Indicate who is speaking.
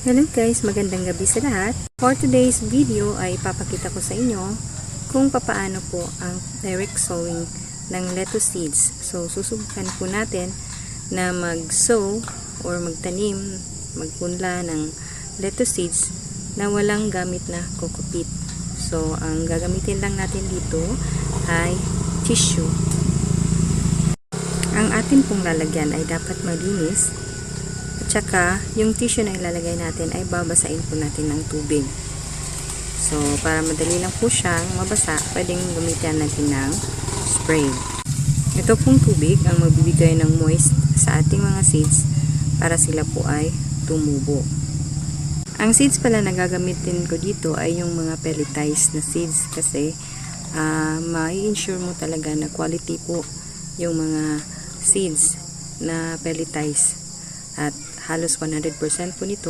Speaker 1: Hello guys, magandang gabi sa lahat. For today's video ay ipapakita ko sa inyo kung papaano po ang direct sowing ng lettuce seeds. So susubukan po natin na mag-sow or magtanim, magpunla ng lettuce seeds na walang gamit na coco-peat. So ang gagamitin lang natin dito ay tissue. Ang atin pong lalagyan ay dapat malinis. At saka, yung tissue na ilalagay natin ay babasain po natin ng tubig. So, para madali lang po siyang mabasa, pwedeng gamitin natin ng spray. Ito pong tubig ang magbibigay ng moist sa ating mga seeds para sila po ay tumubo. Ang seeds pala na gagamitin ko dito ay yung mga pelletized na seeds kasi ma-ensure mo talaga na quality po yung mga seeds na pelletized. At halos 100% po nito